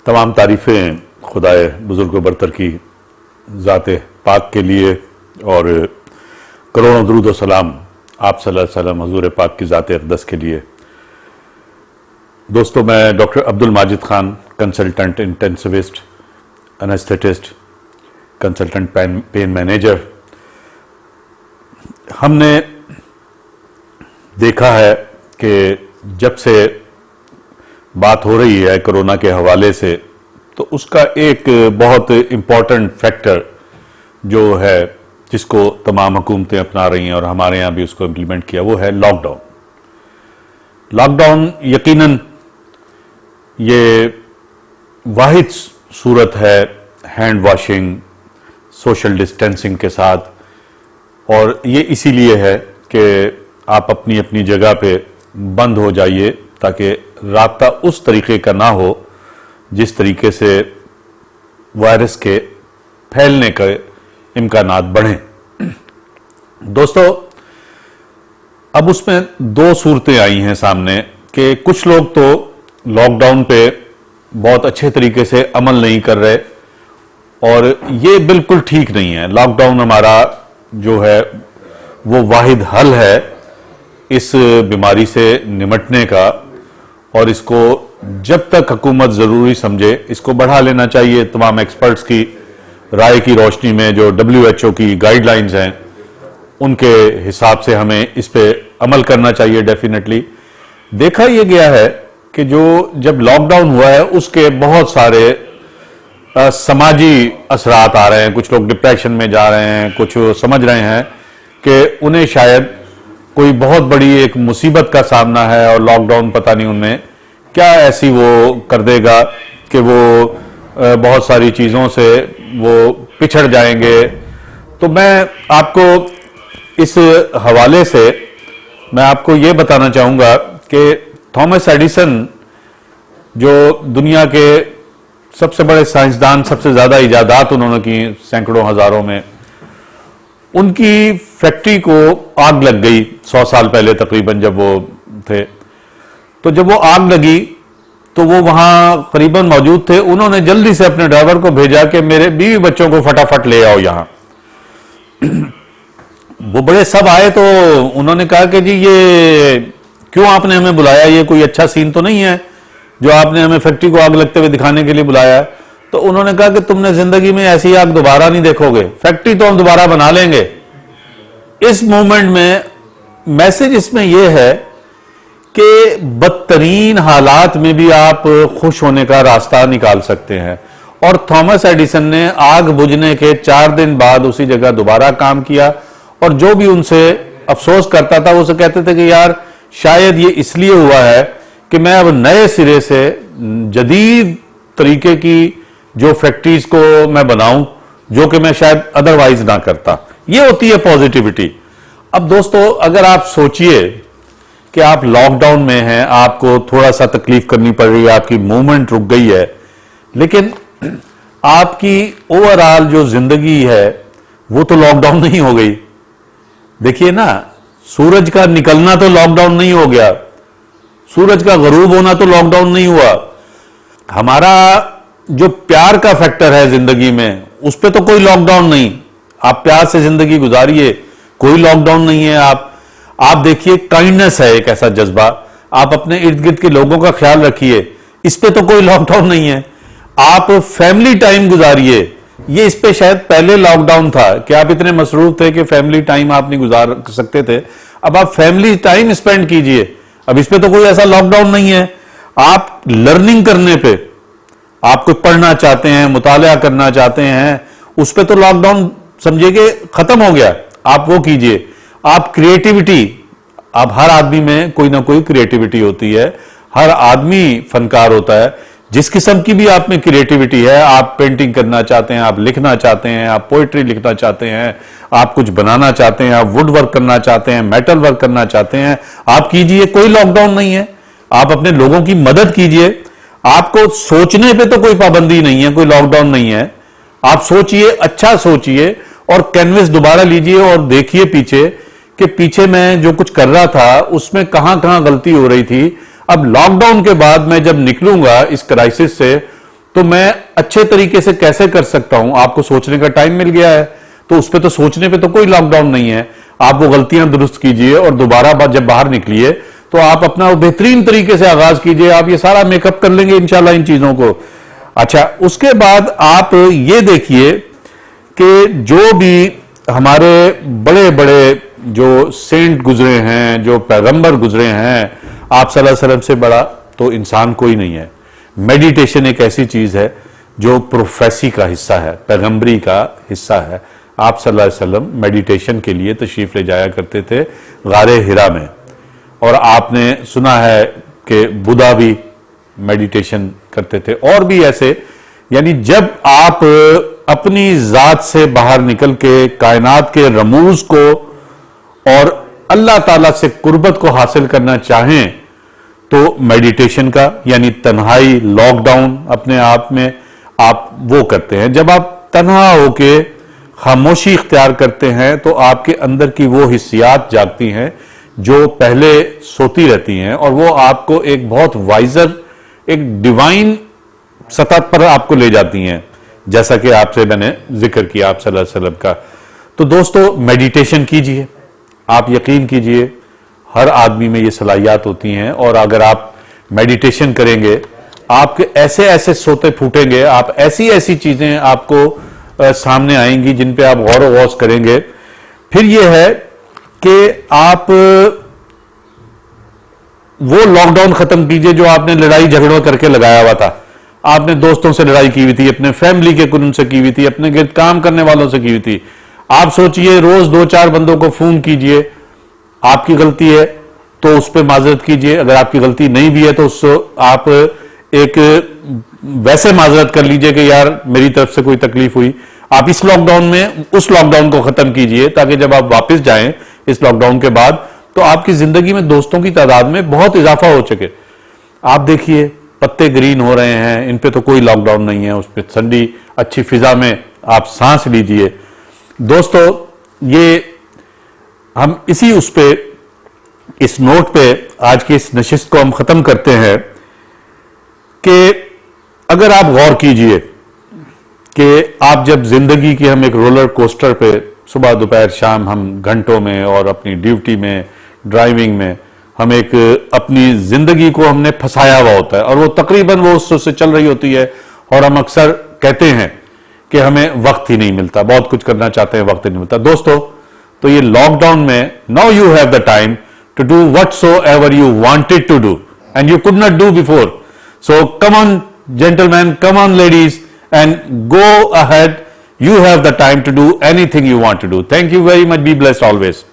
तमाम तारीफ़ें खुदाए बुजुर्ग बरतर की ज़ात पाक के लिए और करोड़ों दरूद व सलाम आप सल्लल्लाहु अलैहि वसल्लम हुज़ूर पाक की ज़ात अक़दस के लिए। दोस्तों, मैं doctor Abdul Majid Khan, consultant intensivist, anaesthetist, consultant pain manager. हमने देखा है कि जब से बात हो रही है कोरोना के हवाले से, तो उसका एक बहुत इम्पॉर्टेंट फैक्टर जो है जिसको तमाम हुकूमतें अपना रही हैं और हमारे यहाँ भी उसको इम्प्लीमेंट किया, वो है लॉकडाउन। लॉकडाउन यकीनन ये वाहिद सूरत है हैंड वॉशिंग, सोशल डिस्टेंसिंग के साथ, और ये इसीलिए है कि आप अपनी अपनी जगह पे बंद हो जाइए ताकि राब्ता उस तरीके का ना हो जिस तरीके से वायरस के फैलने के इम्कानात बढ़ें। दोस्तों, अब उसमें दो सूरतें आई हैं सामने कि कुछ लोग तो लॉकडाउन पे बहुत अच्छे तरीके से अमल नहीं कर रहे, और ये बिल्कुल ठीक नहीं है। लॉकडाउन हमारा जो है वो वाहिद हल है इस बीमारी से निमटने का, और इसको जब तक हुकूमत ज़रूरी समझे इसको बढ़ा लेना चाहिए। तमाम एक्सपर्ट्स की राय की रोशनी में जो WHO की गाइडलाइंस हैं उनके हिसाब से हमें इस पे अमल करना चाहिए। डेफिनेटली देखा यह गया है कि जो जब लॉकडाउन हुआ है उसके बहुत सारे समाजी असरात आ रहे हैं। कुछ लोग डिप्रेशन में जा रहे हैं, कुछ समझ रहे हैं कि उन्हें शायद कोई बहुत बड़ी एक मुसीबत का सामना है और लॉकडाउन पता नहीं उनमें क्या ऐसी वो कर देगा कि वो बहुत सारी चीज़ों से वो पिछड़ जाएंगे। तो मैं आपको इस हवाले से मैं आपको ये बताना चाहूँगा कि थॉमस एडिसन जो दुनिया के सबसे बड़े साइंसदान, सबसे ज़्यादा इजादात उन्होंने की सैकड़ों हज़ारों में, उनकी फैक्ट्री को आग लग गई 100 साल पहले तकरीबन जब वो थे। तो जब वो आग लगी तो वो वहां करीबन मौजूद थे। उन्होंने जल्दी से अपने ड्राइवर को भेजा कि मेरे बीवी बच्चों को फटाफट ले आओ यहां। वो बड़े सब आए तो उन्होंने कहा कि जी ये क्यों आपने हमें बुलाया, ये कोई अच्छा सीन तो नहीं है जो आपने हमें फैक्ट्री को आग लगते हुए दिखाने के लिए बुलाया। तो उन्होंने कहा कि तुमने जिंदगी में ऐसी आग दोबारा नहीं देखोगे, फैक्ट्री तो हम दोबारा बना लेंगे। इस मोमेंट में मैसेज इसमें यह है कि बदतरीन हालात में भी आप खुश होने का रास्ता निकाल सकते हैं। और थॉमस एडिसन ने आग बुझने के 4 दिन बाद उसी जगह दोबारा काम किया, और जो भी उनसे अफसोस करता था वो से कहते थे कि यार शायद ये इसलिए हुआ है कि मैं अब नए सिरे से जदीद तरीके की जो फैक्ट्रीज को मैं बनाऊं जो कि मैं शायद अदरवाइज ना करता। ये होती है पॉजिटिविटी। अब दोस्तों, अगर आप सोचिए कि आप लॉकडाउन में हैं, आपको थोड़ा सा तकलीफ करनी पड़ रही है, आपकी मूवमेंट रुक गई है, लेकिन आपकी ओवरऑल जो जिंदगी है वो तो लॉकडाउन नहीं हो गई। देखिए ना, सूरज का निकलना तो लॉकडाउन नहीं हो गया, सूरज का गरूब होना तो लॉकडाउन नहीं हुआ। हमारा जो प्यार का फैक्टर है जिंदगी में उस पर तो कोई लॉकडाउन नहीं। आप प्यार से जिंदगी गुजारिए, कोई लॉकडाउन नहीं है। आप देखिए, काइंडनेस है एक ऐसा जज्बा, आप अपने इर्द गिर्द के लोगों का ख्याल रखिए, इस पे तो कोई लॉकडाउन नहीं है। आप फैमिली टाइम गुजारिए, ये इस पे शायद पहले लॉकडाउन था कि आप इतने मसरूफ थे कि फैमिली टाइम आप नहीं गुजार सकते थे। अब आप फैमिली टाइम स्पेंड कीजिए, अब इस पे तो कोई ऐसा लॉकडाउन नहीं है। आप लर्निंग करने पे, आप कुछ पढ़ना चाहते हैं, मुताला करना चाहते हैं, उस पे तो लॉकडाउन समझिए कि खत्म हो गया, आप वो कीजिए। आप क्रिएटिविटी, आप हर आदमी में कोई ना कोई क्रिएटिविटी होती है, हर आदमी फनकार होता है। जिस किस्म की भी आप में क्रिएटिविटी है, आप पेंटिंग करना चाहते हैं, आप लिखना चाहते हैं, आप पोइट्री लिखना चाहते हैं, आप कुछ बनाना चाहते हैं, आप वुड वर्क करना चाहते हैं, मेटल वर्क करना चाहते हैं, आप कीजिए, कोई लॉकडाउन नहीं है। आप अपने लोगों की मदद कीजिए। आपको सोचने पे तो कोई पाबंदी नहीं है, कोई लॉकडाउन नहीं है। आप सोचिए, अच्छा सोचिए, और कैनवस दोबारा लीजिए और देखिए पीछे कि पीछे मैं जो कुछ कर रहा था उसमें कहां कहां गलती हो रही थी। अब लॉकडाउन के बाद मैं जब निकलूंगा इस क्राइसिस से تو میں اچھے طریقے سے کیسے کر سکتا ہوں؟ آپ کو سوچنے کا ٹائم مل گیا ہے تو اس پہ تو سوچنے پہ تو کوئی لاک ڈاؤن نہیں ہے. آپ وہ غلطیاں درست کیجئے اور دوبارہ جب باہر نکلیے تو آپ اپنا بہترین طریقے سے آغاز کیجئے. آپ یہ سارا میک اپ کر لیں گے انشاءاللہ ان چیزوں کو. اچھا, اس کے بعد آپ یہ دیکھیے کہ جو بھی ہمارے بڑے بڑے جو سینٹ گزرے ہیں, جو پیغمبر گزرے ہیں, آپ صلی اللہ علیہ وسلم سے بڑا تو انسان کوئی نہیں ہے. میڈیٹیشن ایک ایسی چیز ہے جو پروفیسی کا حصہ ہے, پیغمبری کا حصہ ہے. آپ صلی اللہ علیہ وسلم میڈیٹیشن کے لیے تشریف لے جایا کرتے تھے غار حرا میں, اور آپ نے سنا ہے کہ بدھا بھی میڈیٹیشن کرتے تھے, اور بھی ایسے. یعنی جب آپ اپنی ذات سے باہر نکل کے کائنات کے رموز کو اور اللہ تعالیٰ سے قربت کو حاصل کرنا چاہیں تو میڈیٹیشن کا, یعنی تنہائی, لاک ڈاؤن اپنے آپ میں آپ وہ کرتے ہیں. جب آپ تنہا ہو کے خاموشی اختیار کرتے ہیں تو آپ کے اندر کی وہ حسیات جاگتی ہیں جو پہلے سوتی رہتی ہیں, اور وہ آپ کو ایک بہت وائزر, ایک ڈیوائن سطح پر آپ کو لے جاتی ہیں, جیسا کہ آپ سے میں نے ذکر کیا آپ صلی اللہ علیہ وسلم کا. تو دوستو میڈیٹیشن کیجئے, آپ یقین کیجئے ہر آدمی میں یہ صلاحیات ہوتی ہیں, اور اگر آپ میڈیٹیشن کریں گے آپ کے ایسے ایسے سوتے پھوٹیں گے, آپ ایسی ایسی چیزیں آپ کو سامنے آئیں گی جن پہ آپ غور و غوص کریں گے. پھر یہ ہے کہ آپ وہ لاک ڈاؤن ختم کیجئے جو آپ نے لڑائی جھگڑوں کر کے لگایا ہوا تھا. آپ نے دوستوں سے لڑائی کی ہوئی تھی, اپنے فیملی کے کن سے کی ہوئی تھی, اپنے گرد کام کرنے والوں سے کی ہوئی تھی. آپ سوچئے روز 2-4 بندوں کو فون کیجئے, آپ کی غلطی ہے تو اس پہ معذرت کیجئے, اگر آپ کی غلطی نہیں بھی ہے تو اس آپ ایک ویسے معذرت کر لیجئے کہ یار میری طرف سے کوئی تکلیف ہوئی. آپ اس لاک ڈاؤن میں اس لاک ڈاؤن کو ختم کیجئے تاکہ جب آپ واپس جائیں اس لاک ڈاؤن کے بعد تو آپ کی زندگی میں دوستوں کی تعداد میں بہت اضافہ ہو چکے. آپ دیکھیے پتے گرین ہو رہے ہیں, ان پہ تو کوئی لاک ڈاؤن نہیں ہے, اس پہ ٹھنڈی اچھی فضا میں آپ سانس لیجئے. دوستو یہ ہم اسی اس پہ, اس نوٹ پہ آج کی اس نشست کو ہم ختم کرتے ہیں کہ اگر آپ غور کیجئے کہ آپ جب زندگی کی ہم ایک رولر کوسٹر پہ صبح دوپہر شام ہم گھنٹوں میں اور اپنی ڈیوٹی میں, ڈرائیونگ میں, ہم ایک اپنی زندگی کو ہم نے پھنسایا ہوا ہوتا ہے اور وہ تقریباً وہ اس سے چل رہی ہوتی ہے, اور ہم اکثر کہتے ہیں کہ ہمیں وقت ہی نہیں ملتا, بہت کچھ کرنا چاہتے ہیں وقت ہی نہیں ملتا. دوستو تو یہ لاک ڈاؤن میں now you have the time to do whatsoever you wanted to do and you could not do before. So come on gentlemen, come on ladies, and go ahead. You have the time to do anything you want to do. Thank you very much. Be blessed always.